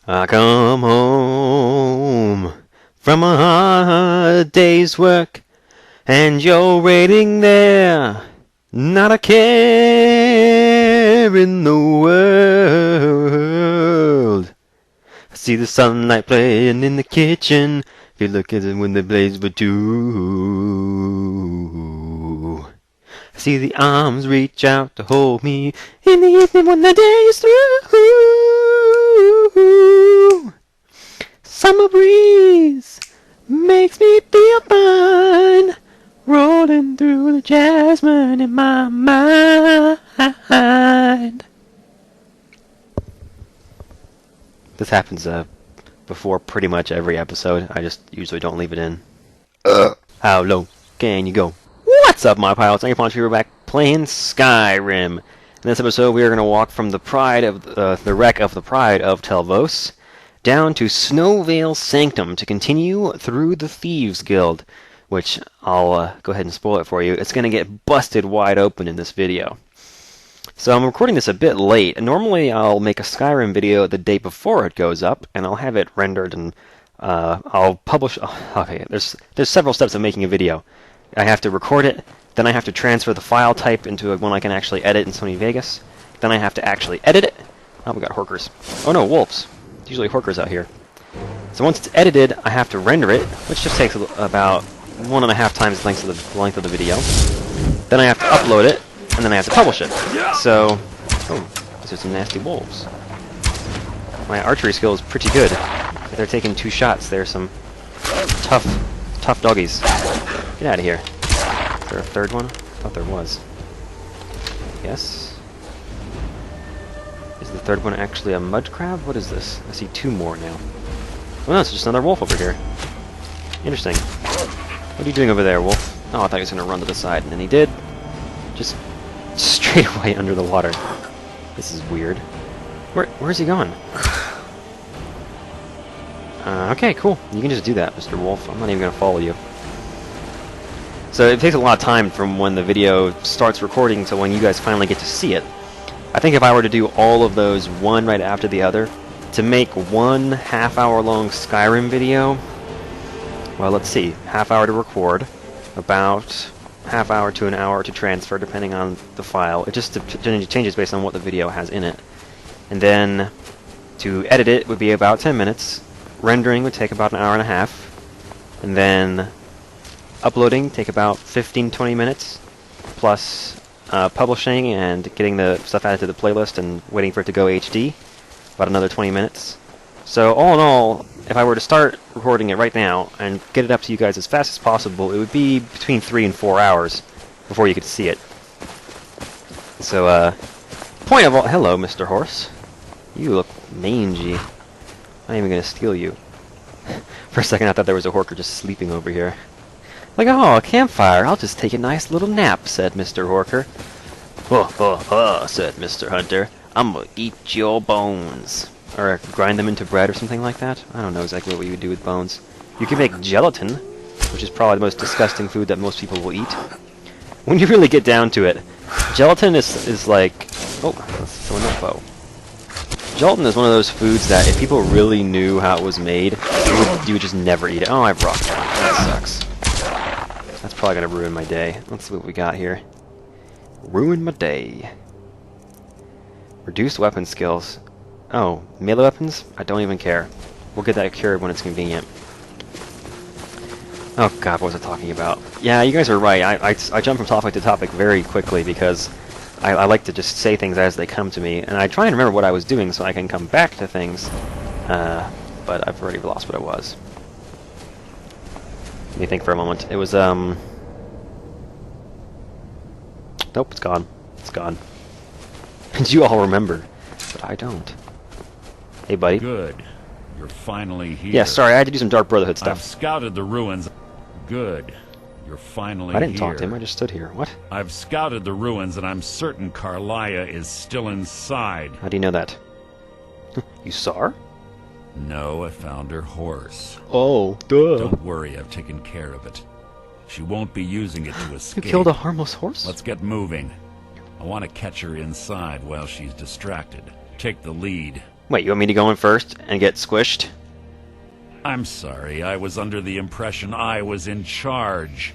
I come home from a hard day's work, and you're waiting there, not a care in the world. I see the sunlight playing in the kitchen, feel like it when the blaze for two. I see the arms reach out to hold me in the evening when the day is through. Summer breeze makes me feel fine, rolling through the jasmine in my mind. This happens before pretty much every episode. I just usually don't leave it in. How low can you go? What's up, my pilots? Angryponcho, we're back playing Skyrim. In this episode, we are going to walk from the wreck of the Pride of Telvos down to Snow Veil Sanctum to continue through the Thieves Guild, which I'll go ahead and spoil it for you. It's going to get busted wide open in this video. So I'm recording this a bit late. Normally I'll make a Skyrim video the day before it goes up, and I'll have it rendered and I'll publish. Okay, there's several steps of making a video. I have to record it, then I have to transfer the file type into one I can actually edit in Sony Vegas. Then I have to actually edit it. Oh, we got horkers. Oh no, wolves. It's usually horkers out here. So once it's edited, I have to render it, which just takes about 1.5 times the length of the video. Then I have to upload it, and then I have to publish it. So, oh, these are some nasty wolves. My archery skill is pretty good. If they're taking 2 shots, they're some tough doggies. Get out of here. Is there a third one? I thought there was. Yes. Is the third one actually a mud crab? What is this? I see 2 more now. Oh no, it's just another wolf over here. Interesting. What are you doing over there, wolf? Oh, I thought he was going to run to the side, and then he did. Just straight away under the water. This is weird. Where's he going? Okay, cool. You can just do that, Mr. Wolf. I'm not even going to follow you. So it takes a lot of time from when the video starts recording to when you guys finally get to see it. I think if I were to do all of those one right after the other, to make one half-hour-long Skyrim video, well, let's see, half hour to record, about half hour to an hour to transfer, depending on the file. It just changes based on what the video has in it. And then to edit it would be about 10 minutes. Rendering would take about an hour and a half. And then uploading take about 15-20 minutes. Plus publishing and getting the stuff added to the playlist and waiting for it to go HD, about another 20 minutes. So all in all, if I were to start recording it right now and get it up to you guys as fast as possible, it would be between 3 and 4 hours before you could see it. So, point of all... Hello, Mr. Horse. You look mangy. I'm not even going to steal you. For a second I thought there was a horker just sleeping over here. Like, oh, a campfire. I'll just take a nice little nap, said Mr. Horker. Said Mr. Hunter. I'm going to eat your bones. Or grind them into bread or something like that. I don't know exactly what you would do with bones. You can make gelatin, which is probably the most disgusting food that most people will eat. When you really get down to it, gelatin is like... Oh, let's throw a bow. Gelatin is one of those foods that if people really knew how it was made, you would just never eat it. Oh, I've rocked one. That sucks. That's probably going to ruin my day. Let's see what we got here. Ruin my day. Reduced weapon skills. Oh, melee weapons? I don't even care. We'll get that cured when it's convenient. Oh god, what was I talking about? Yeah, you guys are right. I jump from topic to topic very quickly because I like to just say things as they come to me, and I try and remember what I was doing so I can come back to things, but I've already lost what it was. Let me think for a moment. It was, Nope, it's gone. It's gone. And you all remember, but I don't. Hey, buddy. Good. You're finally here. Yeah, sorry, I had to do some Dark Brotherhood stuff. I've scouted the ruins. Good. You're finally here. I didn't talk to him, I just stood here. What? I've scouted the ruins, and I'm certain Carliah is still inside. How do you know that? You saw her? No, I found her horse. Oh, duh. Don't worry, I've taken care of it. She won't be using it to escape. You killed a harmless horse? Let's get moving. I want to catch her inside while she's distracted. Take the lead. Wait, you want me to go in first and get squished? I'm sorry, I was under the impression I was in charge.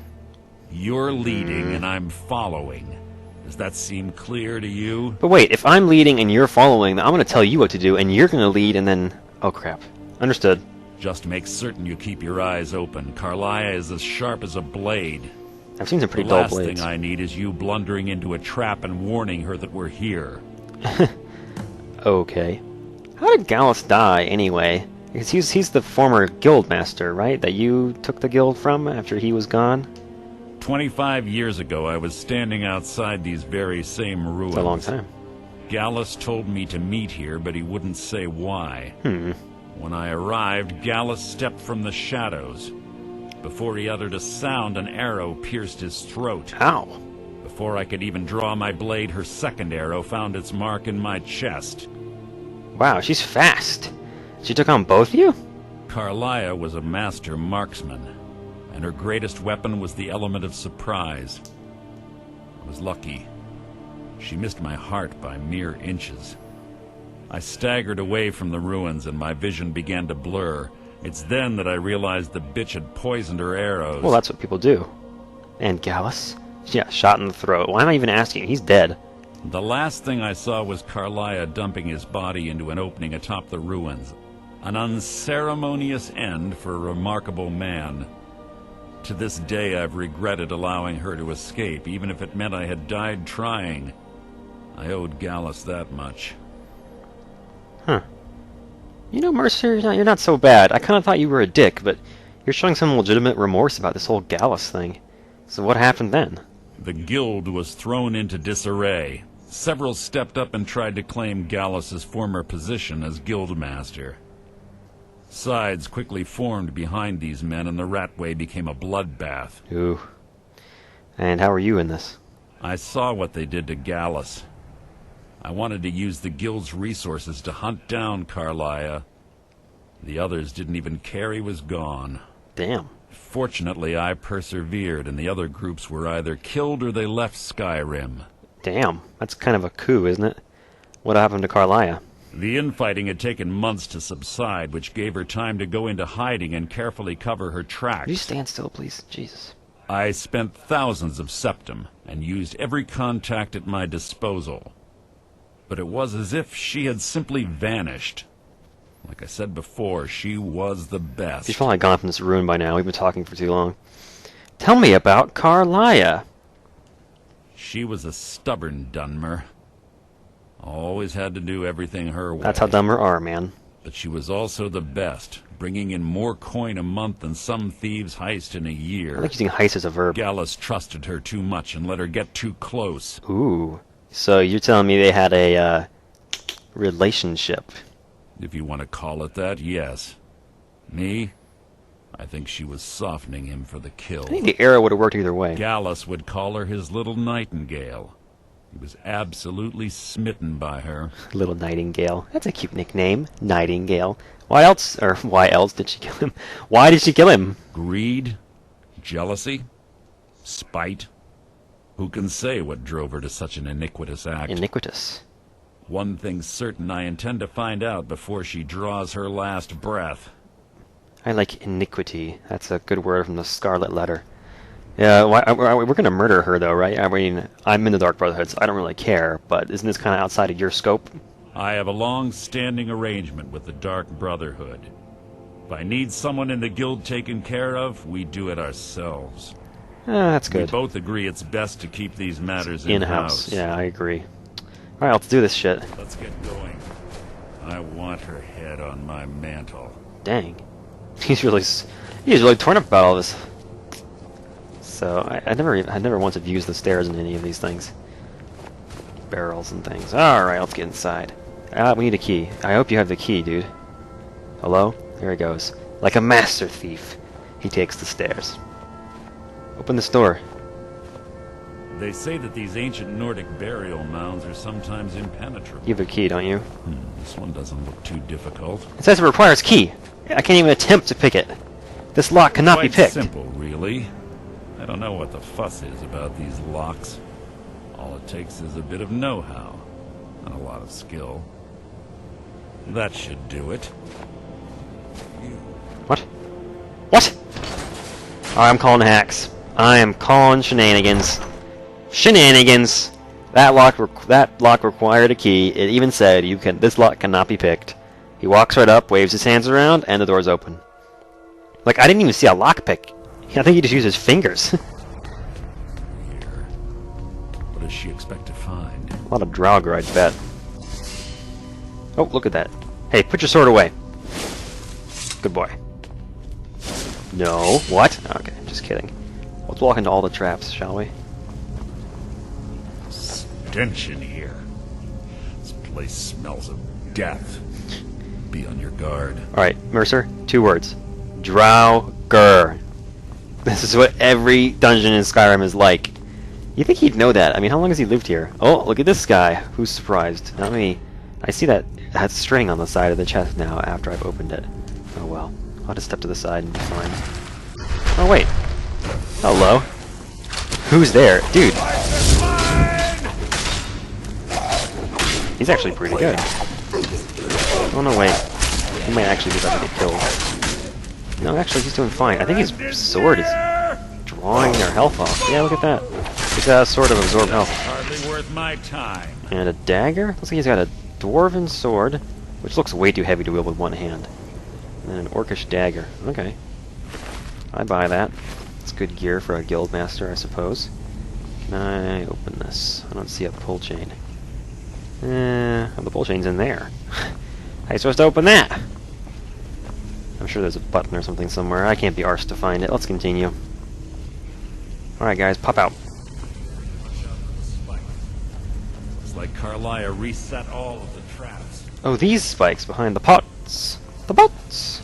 You're leading and I'm following. Does that seem clear to you? But wait, if I'm leading and you're following, then I'm going to tell you what to do, and you're going to lead, and then... Oh, crap. Understood. Just make certain you keep your eyes open. Carliah is as sharp as a blade. I've seen some pretty dull blades. The last thing I need is you blundering into a trap and warning her that we're here. Okay. How did Gallus die, anyway? Because he's the former guild master, right? That you took the guild from after he was gone? 25 years ago, I was standing outside these very same ruins. It's a long time. Gallus told me to meet here, but he wouldn't say why. When I arrived, Gallus stepped from the shadows. Before he uttered a sound, an arrow pierced his throat. Ow. Before I could even draw my blade, her second arrow found its mark in my chest. Wow, she's fast. She took on both of you? Carliah was a master marksman, and her greatest weapon was the element of surprise. I was lucky. She missed my heart by mere inches. I staggered away from the ruins, and my vision began to blur. It's then that I realized the bitch had poisoned her arrows. Well, that's what people do. And Gallus? Yeah, shot in the throat. Why am I even asking? He's dead. The last thing I saw was Carliah dumping his body into an opening atop the ruins. An unceremonious end for a remarkable man. To this day, I've regretted allowing her to escape, even if it meant I had died trying. I owed Gallus that much. Huh. You know, Mercer, you're not so bad. I kind of thought you were a dick, but you're showing some legitimate remorse about this whole Gallus thing. So what happened then? The guild was thrown into disarray. Several stepped up and tried to claim Gallus's former position as guildmaster. Sides quickly formed behind these men, and the Ratway became a bloodbath. Ooh. And how are you in this? I saw what they did to Gallus. I wanted to use the guild's resources to hunt down Carliah. The others didn't even care he was gone. Damn. Fortunately, I persevered, and the other groups were either killed or they left Skyrim. Damn. That's kind of a coup, isn't it? What happened to Carliah? The infighting had taken months to subside, which gave her time to go into hiding and carefully cover her tracks. Will you stand still, please? Jesus. I spent thousands of septum and used every contact at my disposal. But it was as if she had simply vanished. Like I said before, she was the best. She's probably gone from this ruin by now. We've been talking for too long. Tell me about Carliah. She was a stubborn Dunmer. Always had to do everything her way. That's how Dunmer are, man. But she was also the best, bringing in more coin a month than some thieves heist in a year. I like using heist as a verb. Gallus trusted her too much and let her get too close. Ooh. So you're telling me they had a, relationship? If you want to call it that, yes. Me? I think she was softening him for the kill. I think the arrow would have worked either way. Gallus would call her his little nightingale. He was absolutely smitten by her. Little Nightingale. That's a cute nickname. Nightingale. Why else did she kill him? Why did she kill him? Greed? Jealousy? Spite? Who can say what drove her to such an iniquitous act? Iniquitous. One thing's certain, I intend to find out before she draws her last breath. I like iniquity. That's a good word from the Scarlet Letter. Yeah, we're going to murder her, though, right? I mean, I'm in the Dark Brotherhood, so I don't really care, but isn't this kind of outside of your scope? I have a long-standing arrangement with the Dark Brotherhood. If I need someone in the guild taken care of, we do it ourselves. That's good. We both agree it's best to keep these matters in-house. Yeah, I agree. Alright, let's do this shit. Let's get going. I want her head on my mantle. Dang. He's really torn up about all this. So, I never once have used the stairs in any of these things. Barrels and things. Alright, let's get inside. We need a key. I hope you have the key, dude. Hello? There he goes. Like a master thief, he takes the stairs. Open this door. They say that these ancient Nordic burial mounds are sometimes impenetrable. You have a key, don't you? This one doesn't look too difficult. It says it requires key. I can't even attempt to pick it. This lock cannot be picked. Quite simple, really. I don't know what the fuss is about these locks. All it takes is a bit of know-how and a lot of skill. That should do it. What? What? Alright, I'm calling hacks. I am calling shenanigans. Shenanigans! That lock required a key. It even said this lock cannot be picked. He walks right up, waves his hands around, and the door's open. Like, I didn't even see a lockpick. I think he just used his fingers. Here. What does she expect to find? A lot of draugr, I'd bet. Oh, look at that. Hey, put your sword away. Good boy. No. What? Okay, just kidding. Let's walk into all the traps, shall we? Stench in here. This place smells of death. Be on your guard. Alright, Mercer, 2 words. Draugr. This is what every dungeon in Skyrim is like. You think he'd know that? I mean, how long has he lived here? Oh, look at this guy. Who's surprised? Not me. I see that string on the side of the chest now after I've opened it. Oh well. I'll just step to the side and be fine. Oh wait. Hello. Who's there? Dude. He's actually pretty good. Oh no, wait. He might actually be about to get killed. No, actually he's doing fine. I think his sword is drawing their health off. Yeah, look at that. He's got a sword of absorb health. Hardly worth my time. And a dagger? Looks like he's got a dwarven sword, which looks way too heavy to wield with one hand. And then an orcish dagger. Okay. I buy that. It's good gear for a guild master, I suppose. Can I open this? I don't see a pull chain. Oh, the pull chain's in there. How are you supposed to open that? I'm sure there's a button or something somewhere. I can't be arsed to find it. Let's continue. Alright guys, pop out. Looks like Carliah reset all of the traps. Oh, these spikes behind the pots. The pots!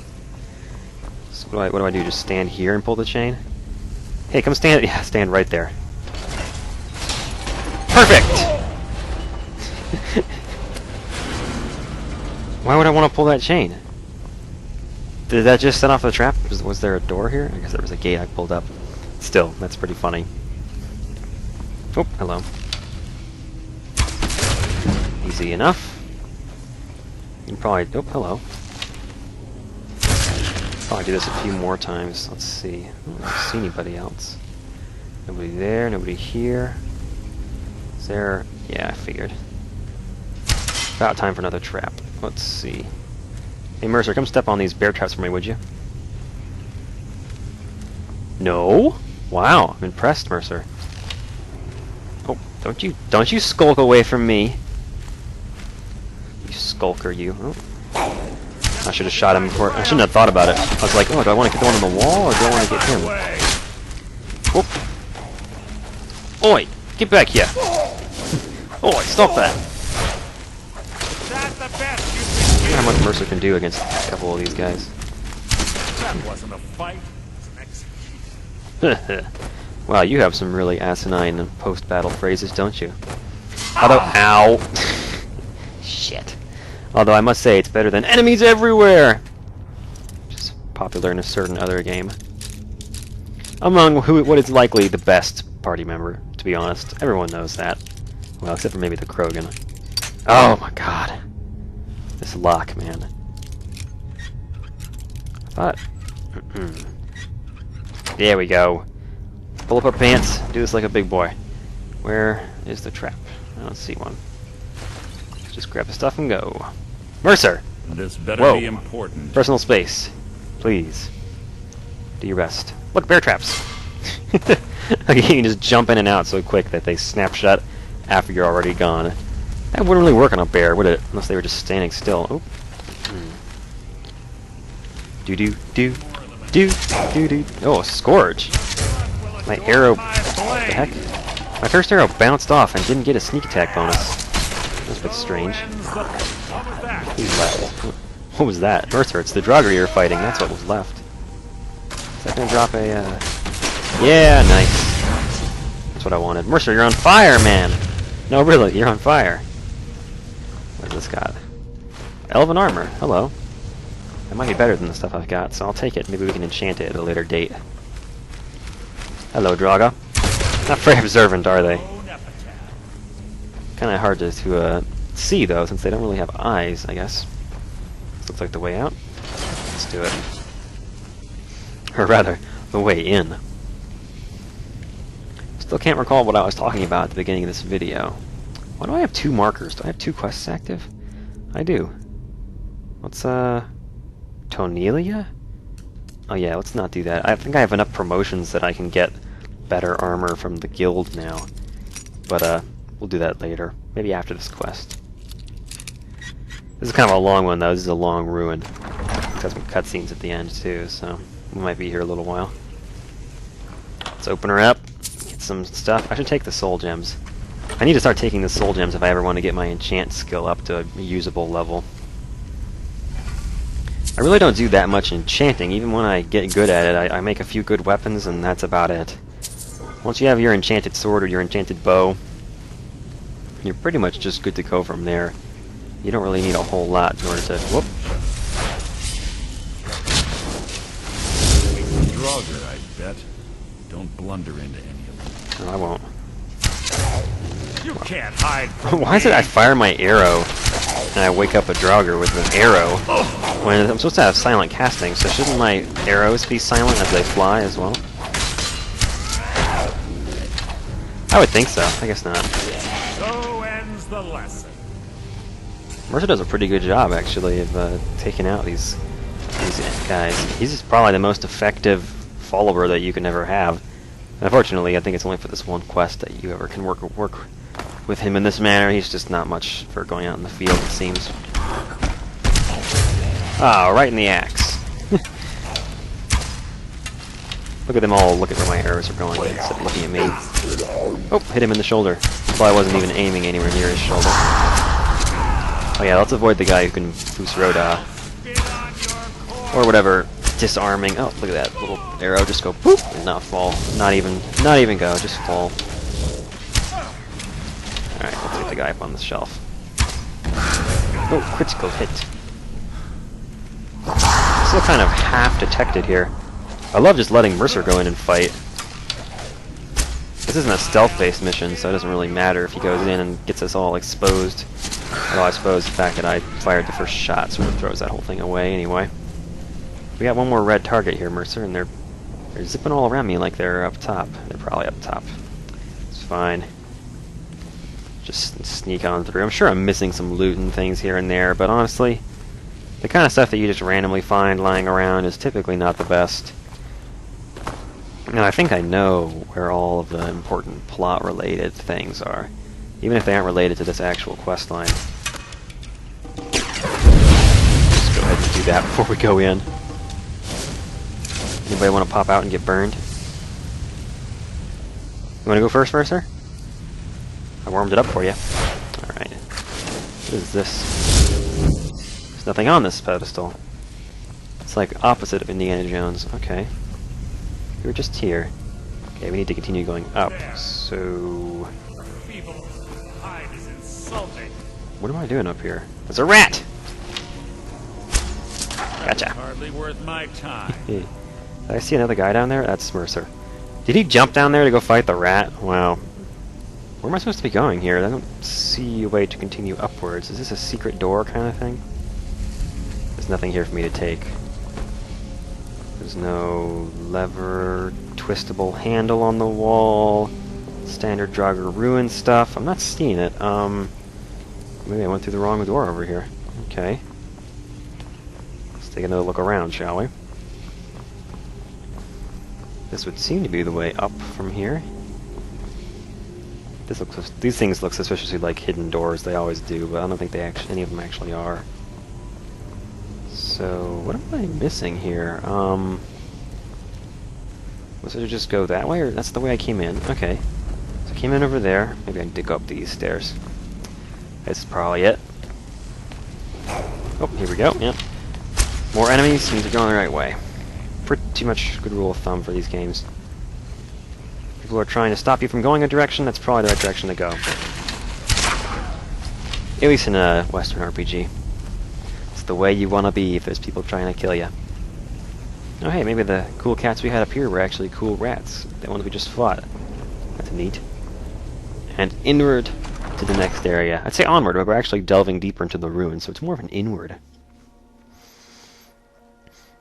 So what do I do? Just stand here and pull the chain? Hey, come stand. Yeah, stand right there. Perfect! Why would I want to pull that chain? Did that just set off the trap? Was there a door here? I guess there was a gate I pulled up. Still, that's pretty funny. Oh, hello. Easy enough. You can probably... Oh, hello. Probably do this a few more times. Let's see. I don't see anybody else. Nobody there, nobody here. Is there... Yeah, I figured. About time for another trap. Let's see. Hey, Mercer, come step on these bear traps for me, would you? No? Wow, I'm impressed, Mercer. Oh, don't you skulk away from me. You skulker, you. Oh. I should have shot him before. I shouldn't have thought about it. I was like, oh, do I want to get the one on the wall, or do I want to get him? Whoop. Oi! Get back here! Oi, stop that! I wonder how much Mercer can do against a couple of these guys. That wasn't a fight, it was an execution. Wow, you have some really asinine post-battle phrases, don't you? Although, ow! Shit. Although I must say, it's better than enemies everywhere! Which is popular in a certain other game. Among what is likely the best party member, to be honest. Everyone knows that. Well, except for maybe the Krogan. Oh my god. This lock, man. I thought... There we go. Pull up our pants, do this like a big boy. Where is the trap? I don't see one. Just grab the stuff and go. Mercer! This better Whoa. be important. Personal space. Please. Do your best. Look, bear traps! Okay, you can just jump in and out so quick that they snap shut after you're already gone. That wouldn't really work on a bear, would it? Unless they were just standing still. Oh. Do-do-do. Do-do-do. Oh, a scourge. My arrow... What the heck? My first arrow bounced off and didn't get a sneak attack bonus. That's a bit strange. Who's left? What was that? Mercer, it's the draugr you're fighting. That's what was left. Is that gonna drop a, Yeah, nice. That's what I wanted. Mercer, you're on fire, man! No, really, you're on fire. What's this got? Elven armor. Hello. That might be better than the stuff I've got, so I'll take it. Maybe we can enchant it at a later date. Hello, draugr. Not very observant, are they? Kind of hard to see, though, since they don't really have eyes, I guess. Looks like the way out. Let's do it. Or rather, the way in. Still can't recall what I was talking about at the beginning of this video. Why do I have 2 markers? Do I have 2 quests active? I do. What's, Tonelia? Oh yeah, let's not do that. I think I have enough promotions that I can get better armor from the guild now. But, we'll do that later. Maybe after this quest. This is kind of a long one, though. This is a long ruin. It's got some cutscenes at the end, too, so we might be here a little while. Let's open her up. Get some stuff. I should take the soul gems. I need to start taking the soul gems if I ever want to get my enchant skill up to a usable level. I really don't do that much enchanting. Even when I get good at it, I make a few good weapons, and that's about it. Once you have your enchanted sword or your enchanted bow, you're pretty much just good to go from there. You don't really need a whole lot in order to... Whoop! Draugr, I bet. Don't blunder into any of them. No, I won't. You can't hide from Why is it I fire my arrow and I wake up a draugr with an arrow when I'm supposed to have silent casting, so shouldn't my arrows be silent as they fly as well? I would think so. I guess not. So ends the lesson. Mercer does a pretty good job, actually, of taking out these guys. He's probably the most effective follower that you can ever have. Unfortunately, I think it's only for this one quest that you ever can work with him in this manner. He's just not much for going out in the field, it seems. Ah, right in the axe. Look at them all look at where my arrows are going instead of looking at me. Oh, hit him in the shoulder. Well, I wasn't even aiming anywhere near his shoulder. Oh yeah, let's avoid the guy who can boost Roda. Or whatever, disarming. Oh, look at that little arrow just go boop and not fall. Not even go, just fall. Alright, let's get the guy up on the shelf. Oh, critical hit. Still kind of half detected here. I love just letting Mercer go in and fight. This isn't a stealth-based mission, so it doesn't really matter if he goes in and gets us all exposed. Although I suppose the fact that I fired the first shot sort of throws that whole thing away anyway. We got one more red target here, Mercer, and they're zipping all around me like they're up top. They're probably up top. It's fine. Just sneak on through. I'm sure I'm missing some loot and things here and there, but honestly, the kind of stuff that you just randomly find lying around is typically not the best. And I think I know where all of the important plot-related things are, even if they aren't related to this actual quest line. Just go ahead and do that before we go in. Anybody want to pop out and get burned? You want to go first, Mercer? I warmed it up for you. Alright. What is this? There's nothing on this pedestal. It's like opposite of Indiana Jones. Okay. We were just here. Okay, we need to continue going up. So... what am I doing up here? There's a rat! Gotcha. Hardly worth my time. Did I see another guy down there? That's Mercer. Did he jump down there to go fight the rat? Wow. Where am I supposed to be going here? I don't see a way to continue upwards. Is this a secret door kind of thing? There's nothing here for me to take. There's no lever, twistable handle on the wall, standard draugr ruin stuff. I'm not seeing it. Maybe I went through the wrong door over here. Okay. Let's take another look around, shall we? This would seem to be the way up from here. These things look suspiciously like hidden doors. They always do, but I don't think any of them actually are. So, what am I missing here? Was it to just go that way, or that's the way I came in? Okay. So I came in over there. Maybe I can dig up these stairs. This is probably it. Oh, here we go. Yep. More enemies means you're going the right way. Pretty much good rule of thumb for these games. People are trying to stop you from going a direction, that's probably the right direction to go. At least in a Western RPG. It's the way you want to be if there's people trying to kill you. Oh hey, maybe the cool cats we had up here were actually cool rats. The ones we just fought. That's neat. And inward to the next area. I'd say onward, but we're actually delving deeper into the ruins, so it's more of an inward.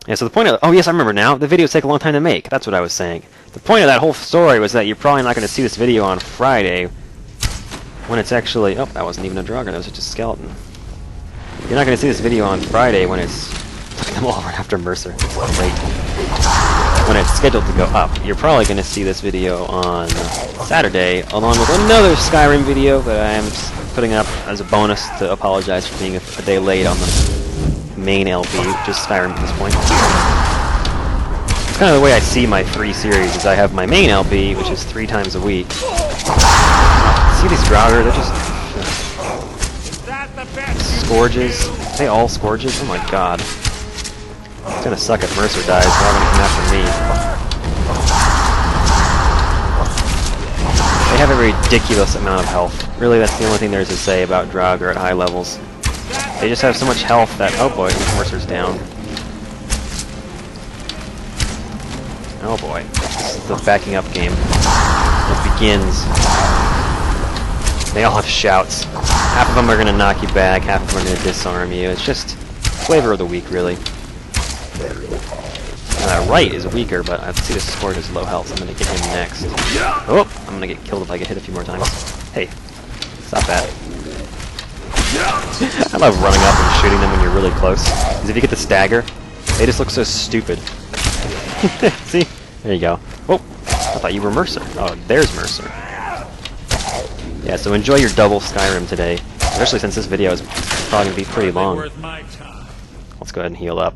Yeah, so the point of... Oh, yes, I remember now. The videos take a long time to make. That's what I was saying. The point of that whole story was that you're probably not going to see this video on Friday when it's actually... Oh, that wasn't even a draugr. That was just a skeleton. You're not going to see this video on Friday when it's... Look at them all right after Mercer. It's great. When it's scheduled to go up. You're probably going to see this video on Saturday, along with another Skyrim video that I am putting up as a bonus to apologize for being a day late on the main LP, just Skyrim at this point. It's kind of the way I see my 3 series, is I have my main LP, which is 3 times a week. See these draugr, they're just... Scourges. Are they all Scourges? Oh my god. It's gonna suck if Mercer dies, they're all gonna come after me. They have a ridiculous amount of health. Really, that's the only thing there is to say about draugr at high levels. They just have so much health that... Oh boy, Mercer's down. Oh boy. This is the backing up game. It begins. They all have shouts. Half of them are going to knock you back, half of them are going to disarm you. It's just flavor of the week, really. Right is weaker, but I see the Scourge is low health, so I'm going to get him next. Oh! I'm going to get killed if I get hit a few more times. Hey, stop that. I love running up and shooting them when you're really close. Because if you get the stagger, they just look so stupid. See? There you go. Oh! I thought you were Mercer. Oh, there's Mercer. Yeah, so enjoy your double Skyrim today. Especially since this video is probably going to be pretty long. Let's go ahead and heal up.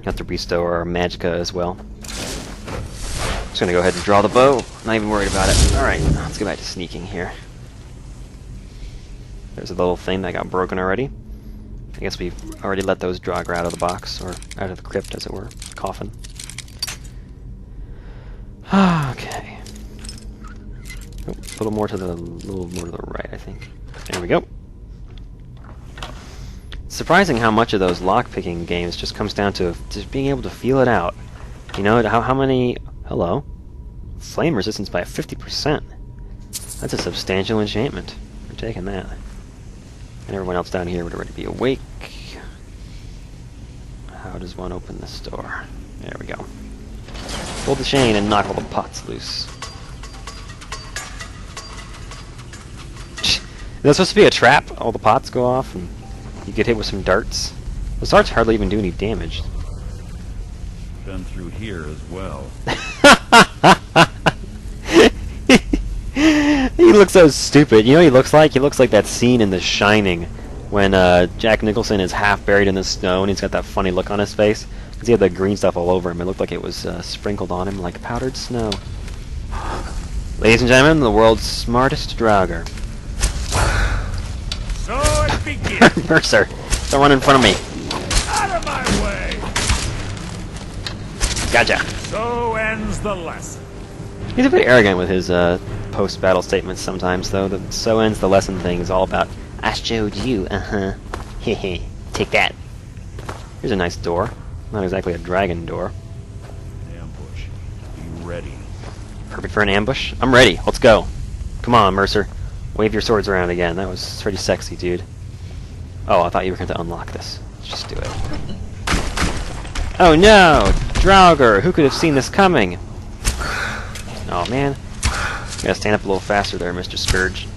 Have to bestow our magicka as well. Just going to go ahead and draw the bow. Not even worried about it. Alright, let's go back to sneaking here. There's a little thing that got broken already. I guess we've already let those draugr out of the box, or out of the crypt, as it were. Coffin. Okay. Oh, a little more to the right, I think. There we go. It's surprising how much of those lockpicking games just comes down to just being able to feel it out. You know, how many... Hello? Flame resistance by 50%. That's a substantial enchantment. We're taking that. And everyone else down here would already be awake. How does one open this door? There we go. Pull the chain and knock all the pots loose. Is that supposed to be a trap? All the pots go off and you get hit with some darts? Those darts hardly even do any damage. Been through here as well. He looks so stupid. You know what he looks like? He looks like that scene in The Shining when Jack Nicholson is half buried in the snow and he's got that funny look on his face. Because he had the green stuff all over him. It looked like it was sprinkled on him like powdered snow. Ladies and gentlemen, the world's smartest draugr. So it begins. Mercer, don't run in front of me. Out of my way. Gotcha. So ends the lesson. He's a bit arrogant with his post-battle statements sometimes, though. The "so ends the lesson" thing is all about, I showed you, Hehe, take that. Here's a nice door. Not exactly a dragon door. Ambush. Be ready. Perfect for an ambush? I'm ready. Let's go. Come on, Mercer. Wave your swords around again. That was pretty sexy, dude. Oh, I thought you were going to unlock this. Let's just do it. Oh no! Draugr! Who could have seen this coming? Oh man. You gotta stand up a little faster there, Mr. Scourge.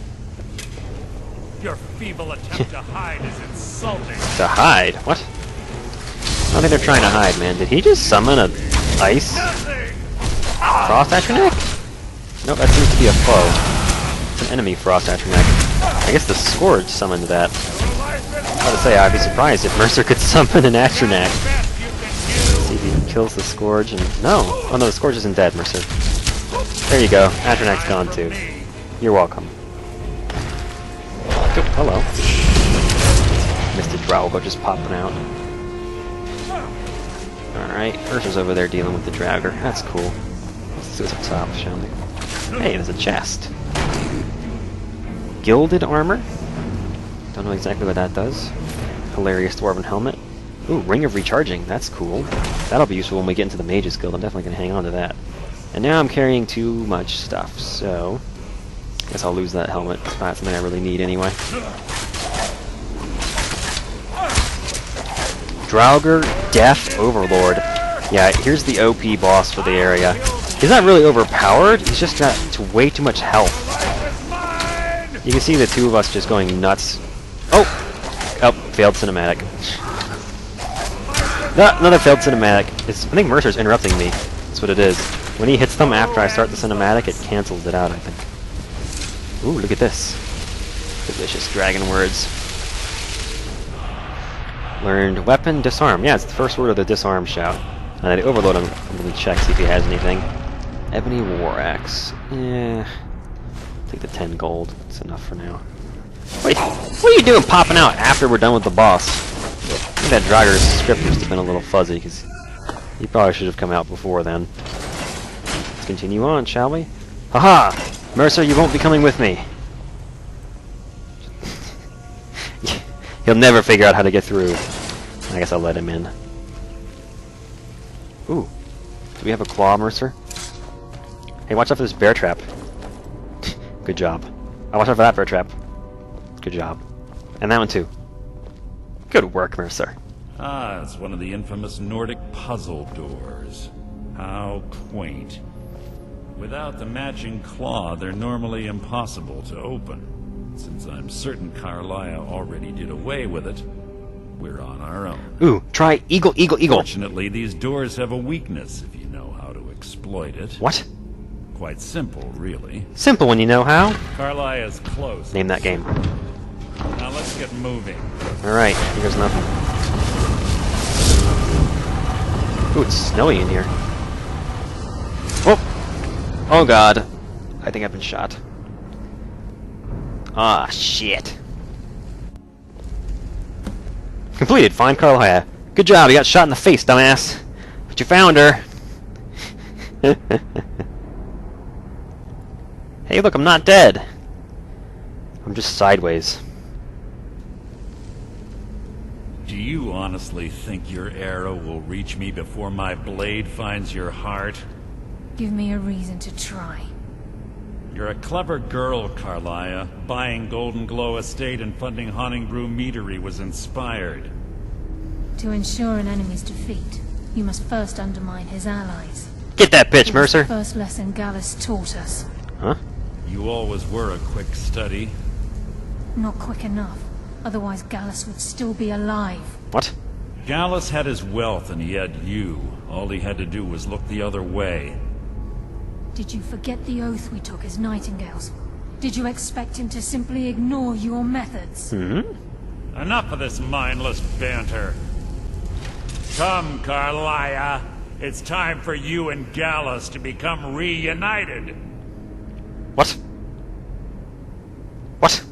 Your feeble attempt to hide is insulting. To hide? What? I don't think they're trying to hide, man. Did he just summon a ice frost atronach? Nope, that seems to be a foe. It's an enemy frost atronach. I guess the Scourge summoned that. I was about to say, I'd be surprised if Mercer could summon an atronach. See if he kills the Scourge and... No! Oh no, the Scourge isn't dead, Mercer. There you go. Atronach's gone too. You're welcome. Oh, hello. Mr. Draugr just popping out. Alright, Mercer's over there dealing with the draugr. That's cool. Let's see what's up top, shall we? Hey, there's a chest. Gilded armor? Don't know exactly what that does. Hilarious dwarven helmet. Ooh, Ring of Recharging. That's cool. That'll be useful when we get into the Mage's Guild. I'm definitely going to hang on to that. And now I'm carrying too much stuff, so... I guess I'll lose that helmet. It's not something I really need anyway. Draugr Death Overlord. Yeah, here's the OP boss for the area. He's not really overpowered, he's just got way too much health. You can see the two of us just going nuts. Oh! Oh, failed cinematic. No, another failed cinematic. I think Mercer's interrupting me. That's what it is. When he hits them after I start the cinematic, it cancels it out, I think. Ooh, look at this. Delicious dragon words. Learned weapon, disarm. Yeah, it's the first word of the disarm shout. And the overload, I'm going to check, see if he has anything. Ebony war axe. Yeah. Take the 10 gold. That's enough for now. Wait, what are you doing popping out after we're done with the boss? I think that Draugr's script must have been a little fuzzy, because he probably should have come out before then. Let's continue on, shall we? Haha! Mercer, you won't be coming with me. He'll never figure out how to get through. I guess I'll let him in. Ooh. Do we have a claw, Mercer? Hey, watch out for this bear trap. Good job. Oh, watch out for that bear trap. Good job. And that one too. Good work, Mercer. Ah, it's one of the infamous Nordic puzzle doors. How quaint. Without the matching claw, they're normally impossible to open. Since I'm certain Carliah already did away with it, we're on our own. Ooh, try eagle, eagle, eagle. Fortunately, these doors have a weakness if you know how to exploit it. What? Quite simple, really. Simple when you know how. Carliah's close. Name that game. Now let's get moving. Alright, here's nothing. Ooh, it's snowy in here. Oh! Oh god. I think I've been shot. Ah, shit. Completed. Find Carliah. Good job, you got shot in the face, dumbass. But you found her. Hey, look, I'm not dead. I'm just sideways. Do you honestly think your arrow will reach me before my blade finds your heart? Give me a reason to try. You're a clever girl, Carliah. Buying Golden Glow Estate and funding Haunting Brew Meadery was inspired. To ensure an enemy's defeat, you must first undermine his allies. Get that bitch, It was the Mercer. first lesson Gallus taught us. Huh? You always were a quick study. Not quick enough. Otherwise Gallus would still be alive. What? Gallus had his wealth and he had you. All he had to do was look the other way. Did you forget the oath we took as nightingales? Did you expect him to simply ignore your methods? Mm-hmm. Enough of this mindless banter. Come, Carliah. It's time for you and Gallus to become reunited. What? What?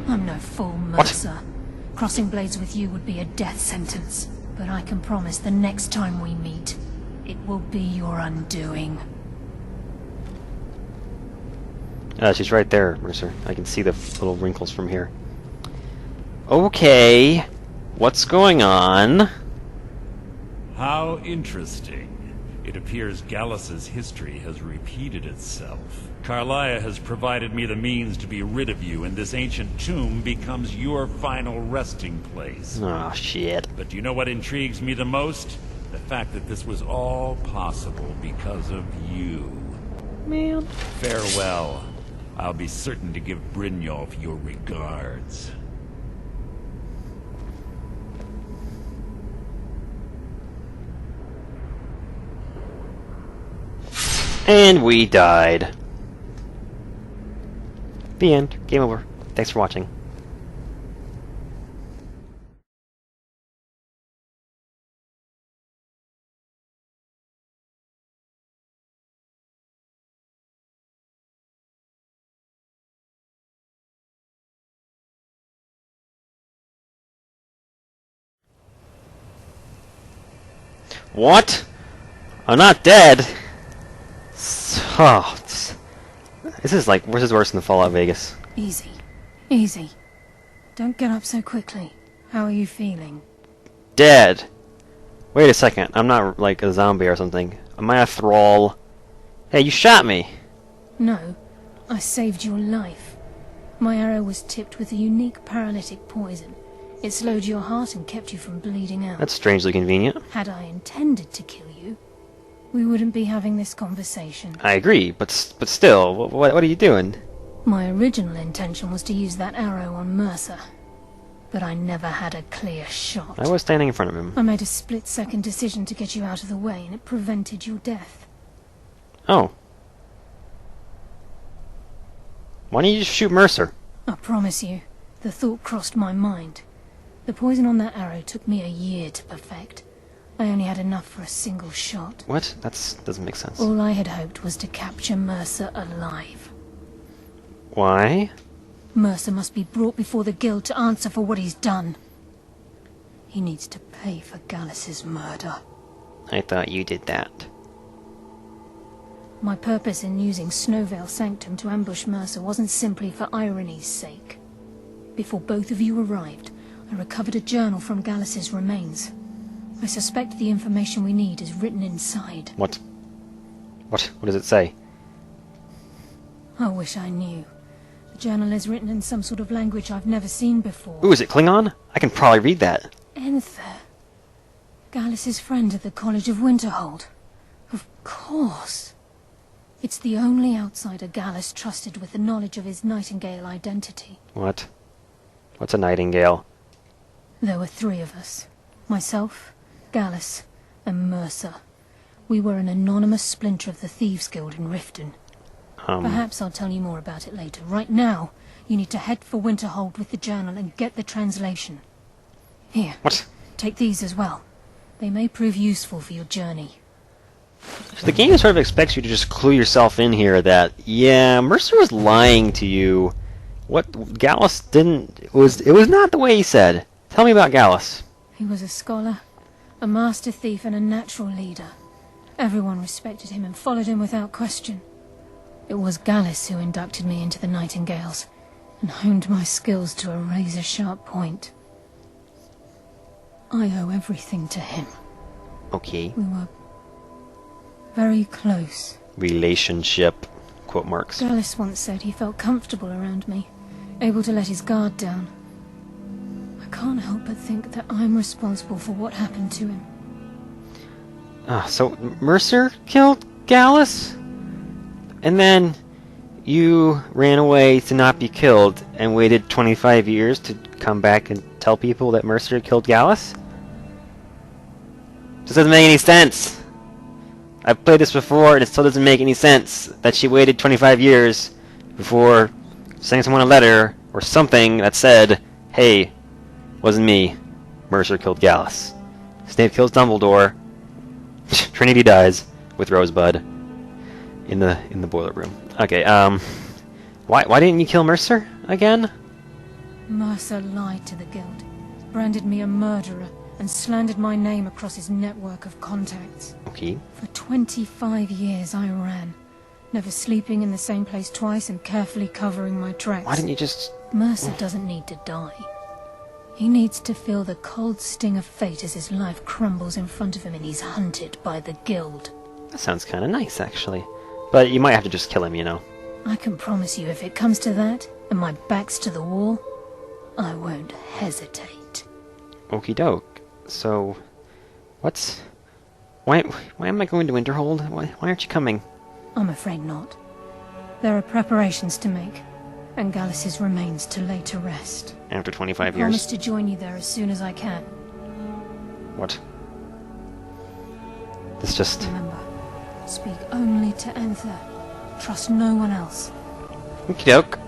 I'm no fool, Mercer. Crossing blades with you would be a death sentence. But I can promise the next time we meet, it will be your undoing. She's right there, Mercer. I can see the little wrinkles from here. Okay. What's going on? How interesting. It appears Gallus's history has repeated itself. Carliah has provided me the means to be rid of you, and this ancient tomb becomes your final resting place. Oh, shit. But do you know what intrigues me the most? The fact that this was all possible because of you. Man. Farewell. I'll be certain to give Brynjolf your regards. And we died. The end. Game over. Thanks for watching. What? I'm not dead. Oh, this is like worse than Fallout Vegas. Easy. Easy. Don't get up so quickly. How are you feeling? Dead. Wait a second. I'm not like a zombie or something. Am I a thrall? Hey, you shot me. No. I saved your life. My arrow was tipped with a unique paralytic poison. It slowed your heart and kept you from bleeding out. That's strangely convenient. Had I intended to kill you, we wouldn't be having this conversation. I agree, but still, what are you doing? My original intention was to use that arrow on Mercer, but I never had a clear shot. I was standing in front of him. I made a split-second decision to get you out of the way, and it prevented your death. Oh. Why don't you just shoot Mercer? I promise you, the thought crossed my mind. The poison on that arrow took me a year to perfect. I only had enough for a single shot. What? That doesn't make sense. All I had hoped was to capture Mercer alive. Why? Mercer must be brought before the guild to answer for what he's done. He needs to pay for Gallus's murder. I thought you did that. My purpose in using Snow Veil Sanctum to ambush Mercer wasn't simply for irony's sake. Before both of you arrived, I recovered a journal from Gallus's remains. I suspect the information we need is written inside. What? What does it say? I wish I knew. The journal is written in some sort of language I've never seen before. Ooh, is it Klingon? I can probably read that. Enther. Gallus's friend at the College of Winterhold. Of course. It's the only outsider Gallus trusted with the knowledge of his Nightingale identity. What? What's a Nightingale? There were 3 of us. Myself, Gallus, and Mercer. We were an anonymous splinter of the Thieves' Guild in Riften. Perhaps I'll tell you more about it later. Right now, you need to head for Winterhold with the journal and get the translation. Here. What? Take these as well. They may prove useful for your journey. So the game sort of expects you to just clue yourself in here that, yeah, Mercer was lying to you. What Gallus didn't... It was not the way he said. Tell me about Gallus. He was a scholar, a master thief, and a natural leader. Everyone respected him and followed him without question. It was Gallus who inducted me into the Nightingales and honed my skills to a razor-sharp point. I owe everything to him. Okay. We were very close. Relationship, quote marks. Gallus once said he felt comfortable around me, able to let his guard down. I can't help but think that I'm responsible for what happened to him. So Mercer killed Gallus? And then you ran away to not be killed and waited 25 years to come back and tell people that Mercer killed Gallus? This doesn't make any sense. I've played this before and it still doesn't make any sense that she waited 25 years before sending someone a letter or something that said, hey, wasn't me. Mercer killed Gallus. Snape kills Dumbledore. Trinity dies with Rosebud in the boiler room. Okay, why didn't you kill Mercer again? Mercer lied to the guild, branded me a murderer, and slandered my name across his network of contacts. Okay. For 25 years I ran, never sleeping in the same place twice and carefully covering my tracks. Why didn't you just... Mercer doesn't need to die. He needs to feel the cold sting of fate as his life crumbles in front of him and he's hunted by the guild. That sounds kind of nice, actually. But you might have to just kill him, you know. I can promise you if it comes to that, and my back's to the wall, I won't hesitate. Okie doke. So, why am I going to Winterhold? Why aren't you coming? I'm afraid not. There are preparations to make, and Gallus's remains to lay to rest. After 25 I years? promise to join you there as soon as I can. What? This just... Remember, speak only to Enther. Trust no one else. Okie doke.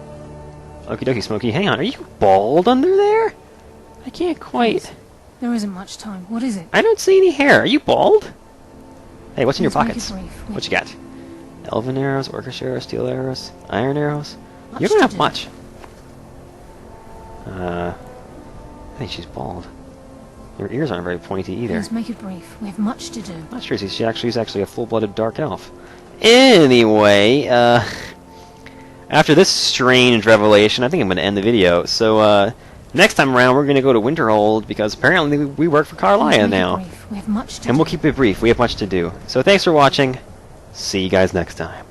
Okie dokie, Smokey. Hang on, are you bald under there? I can't quite... Please. There isn't much time. What is it? I don't see any hair. Are you bald? Hey, what's in your Please make pockets? it brief. What you got? Elven arrows, orcish arrows, steel arrows, iron arrows? Much You don't to have do. much. I think she's bald. Your ears aren't very pointy either. Please make it brief. We have much to do. Not sure. She's actually a full-blooded dark elf. Anyway, after this strange revelation, I think I'm going to end the video. So, next time around, we're going to go to Winterhold because apparently we work for Please Carliah make now. it brief. We have much to And do. we'll keep it brief. We have much to do. So thanks for watching. See you guys next time.